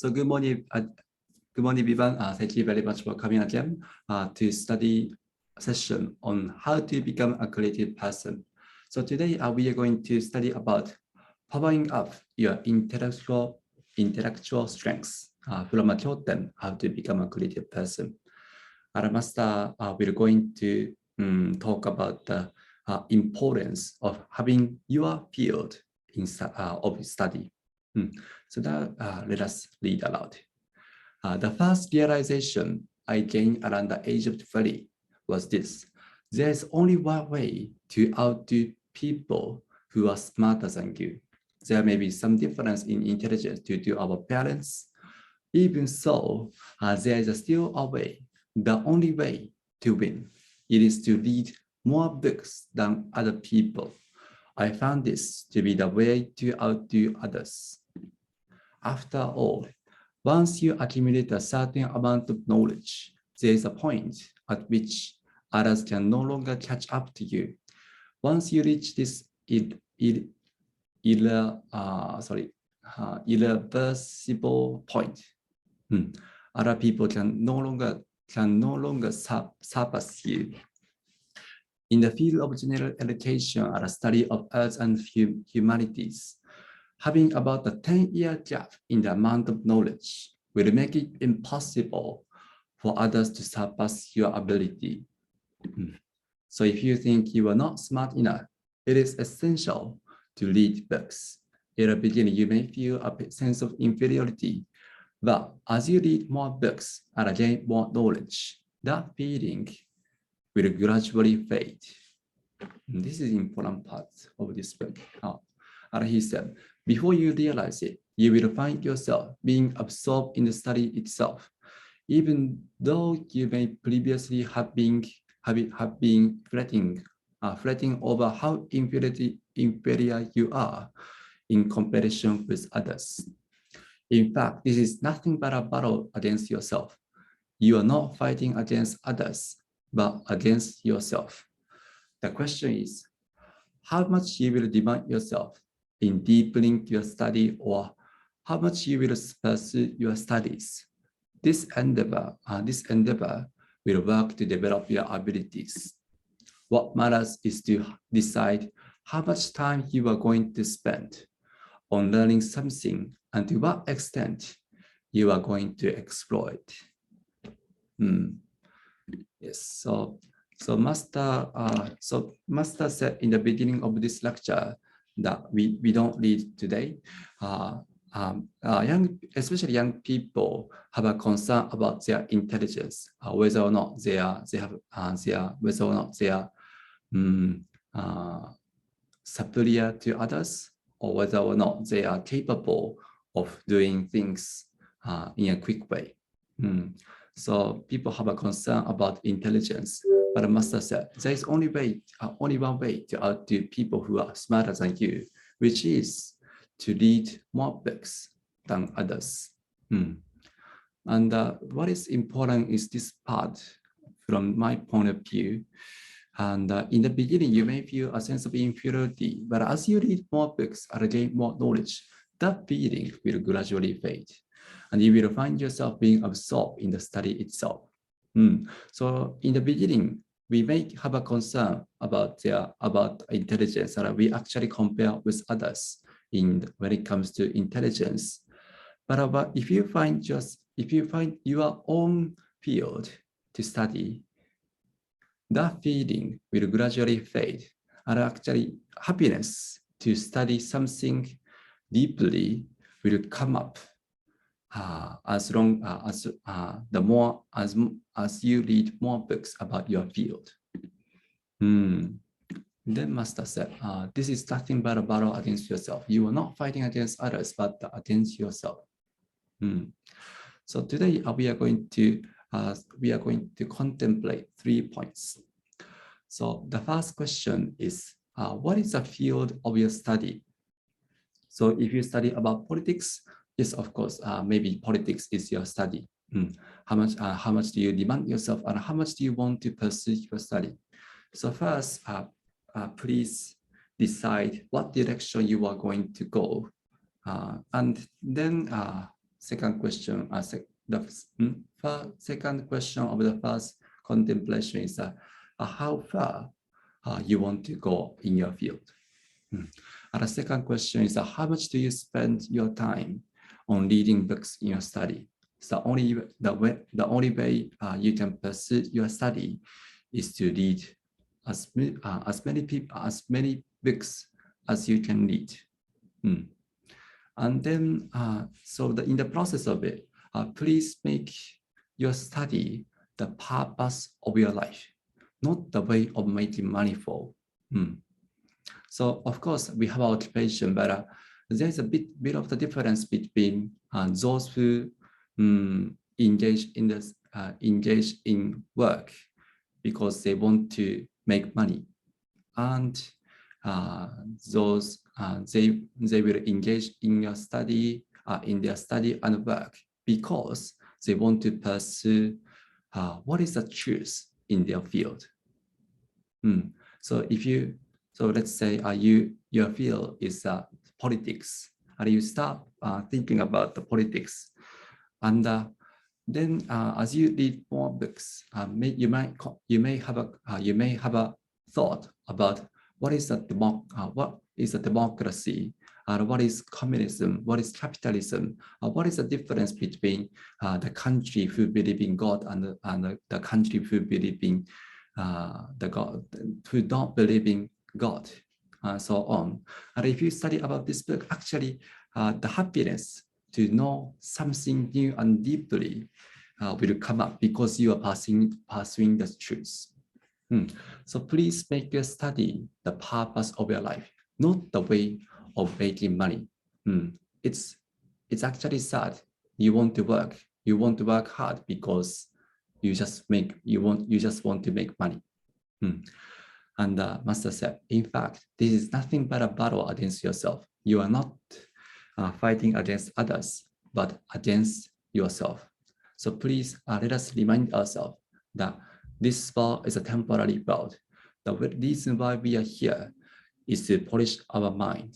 So good morning, everyone. Thank you very much for coming again to study session on how to become a creative person. So today we are going to study about powering up your intellectual strengths from a Kyoten, how to become a creative person. Our master we're going to talk about the importance of having your field of study. So that let us read aloud. The first realization I gained around the age of 20 was this: there is only one way to outdo people who are smarter than you. There may be some difference in intelligence due to our parents. Even so, there is still a way, the only way to win. It is to read more books than other people. I found this to be the way to outdo others. After all, once you accumulate a certain amount of knowledge, there is a point at which others can no longer catch up to you. Once you reach this irreversible point, other people can no longer surpass you. In the field of general education or study of arts and humanities, having about a 10-year gap in the amount of knowledge will make it impossible for others to surpass your ability. So if you think you are not smart enough, it is essential to read books. In the beginning, you may feel a sense of inferiority, but as you read more books and gain more knowledge, that feeling will gradually fade. This is an important part of this book. And he said, before you realize it, you will find yourself being absorbed in the study itself, even though you may previously have been fretting over how inferior you are in comparison with others. In fact, this is nothing but a battle against yourself. You are not fighting against others, but against yourself. The question is, how much you will demand yourself in deepening your study, or how much you will pursue your studies. This endeavor will work to develop your abilities. What matters is to decide how much time you are going to spend on learning something and to what extent you are going to explore it. Yes, so Master said in the beginning of this lecture that we don't read today. Especially young people have a concern about their intelligence, whether or not they are superior to others, or whether or not they are capable of doing things in a quick way. So people have a concern about intelligence. But the master said, there is only one way to outdo people who are smarter than you, which is to read more books than others. And what is important is this part from my point of view. And in the beginning, you may feel a sense of inferiority, but as you read more books and gain more knowledge, that feeling will gradually fade. And you will find yourself being absorbed in the study itself. So in the beginning, we may have a concern about intelligence, and we actually compare with others when it comes to intelligence. But if you find your own field to study, that feeling will gradually fade, and actually happiness to study something deeply will come up as you read more books about your field. Then Master said, this is nothing but a battle against yourself. You are not fighting against others, but against yourself. So today we are going to contemplate 3 points. So the first question is, what is the field of your study? So if you study about politics, yes, of course, maybe politics is your study. How much do you demand yourself, and how much do you want to pursue your study? So first, please decide what direction you are going to go, and then second question, second question of the first contemplation is how far you want to go in your field. And the second question is how much do you spend your time on reading books in your study? So the only way you can pursue your study is to read as many books as you can read. And then, in the process of it, please make your study the purpose of your life, not the way of making money for. So of course we have our occupation, but there's a bit of the difference between those who engage in work because they want to make money, and those they will engage in their study and work because they want to pursue what is the truth in their field. So let's say your field is politics, and you start thinking about the politics, and then as you read more books, you may have a thought about what is a democracy, what is communism, what is capitalism, what is the difference between the country who believe in God and the country who believe in the God, who don't believe in God, so on. And if you study about this book, actually the happiness to know something new and deeply will come up because you are pursuing the truth. So please make your study the purpose of your life, not the way of making money. It's actually sad. You want to work hard because you just want to make money. And Master said, in fact, this is nothing but a battle against yourself. You are not fighting against others, but against yourself. So please let us remind ourselves that this world is a temporary world. The reason why we are here is to polish our mind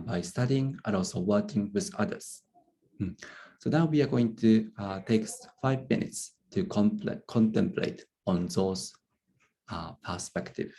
by studying and also working with others. So now we are going to take 5 minutes to contemplate on those perspectives.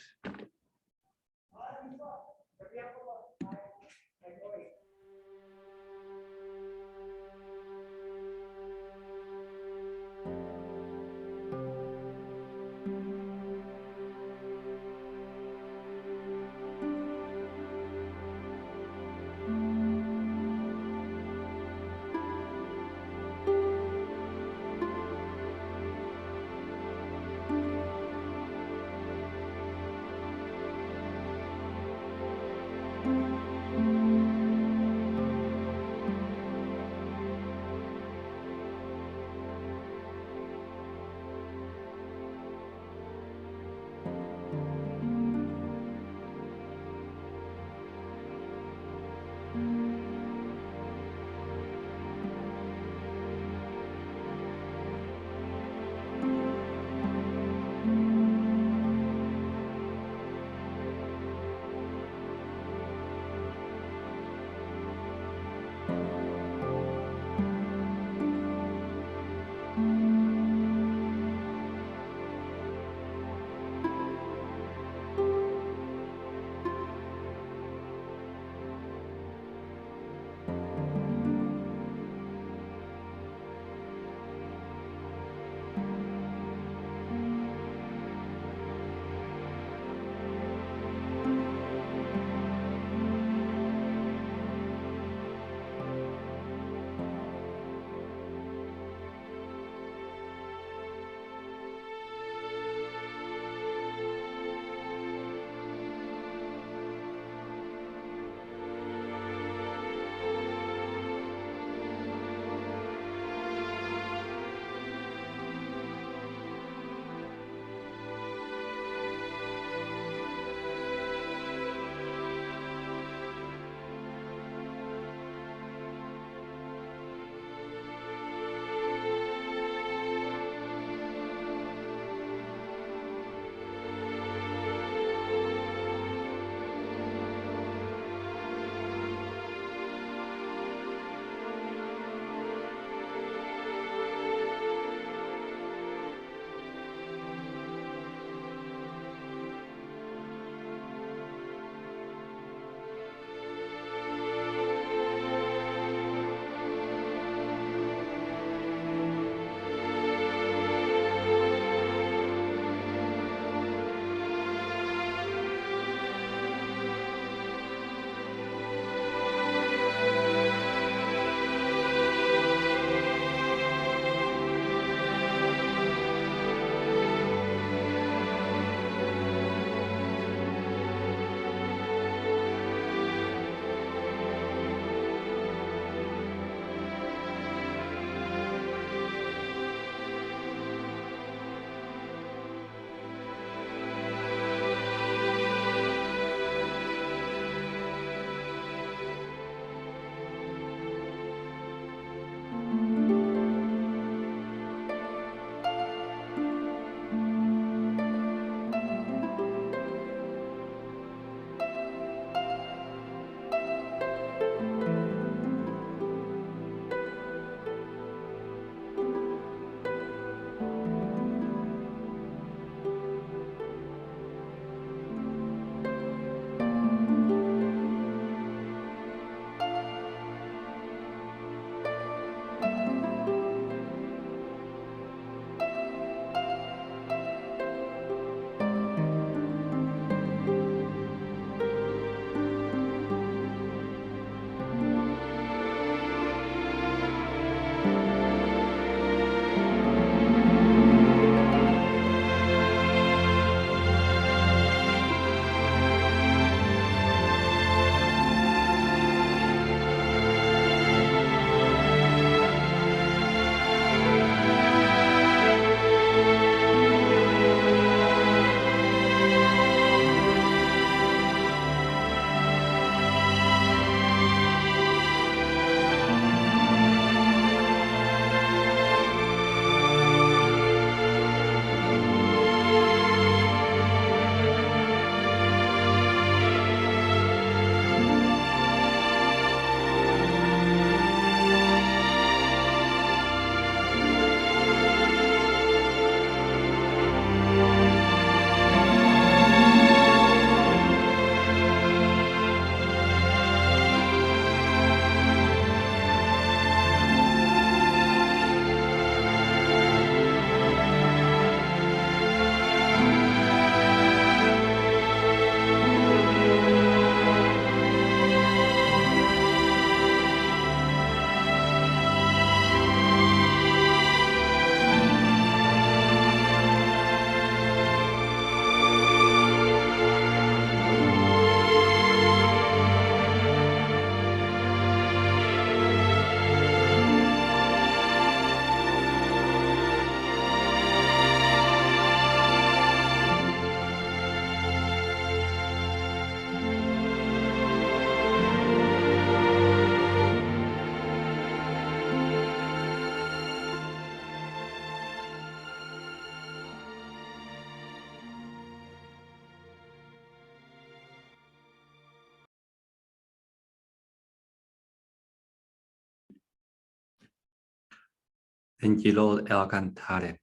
Angelo Alcantara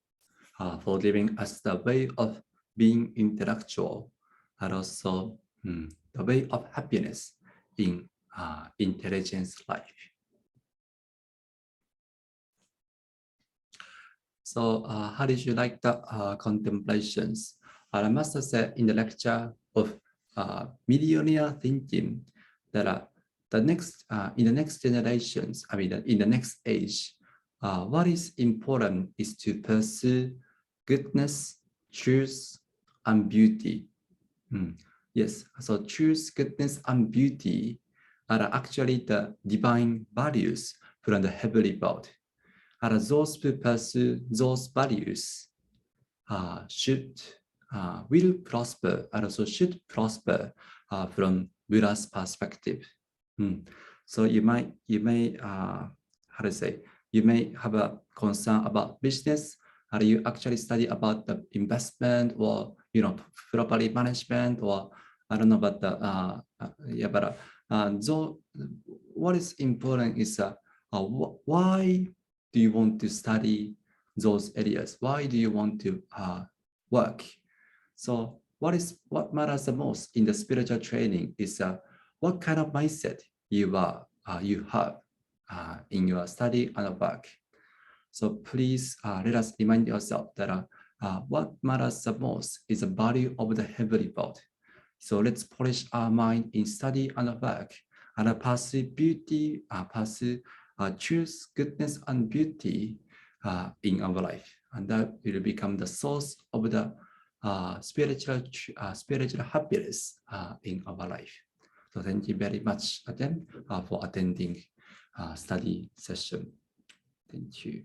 for giving us the way of being intellectual and also the way of happiness in intelligence life. So how did you like the contemplations? I must say in the lecture of millionaire thinking that the next in the next generations, I mean in the next age, what is important is to pursue goodness, truth, and beauty. Yes, so truth, goodness, and beauty are actually the divine values from the heavenly world. And those who pursue those values will prosper and also should prosper from Buddha's perspective. So you may how to say, you may have a concern about business, or you actually study about the investment or property management, or I don't know about the so what is important is why do you want to study those areas? Why do you want to work? So what matters the most in the spiritual training is what kind of mindset you have in your study and work. So please let us remind yourself that what matters the most is the value of the heavenly world. So let's polish our mind in study and work and pursue beauty, pursue choose goodness and beauty in our life, and that will become the source of the spiritual happiness in our life. So thank you very much again for attending study session. Thank you.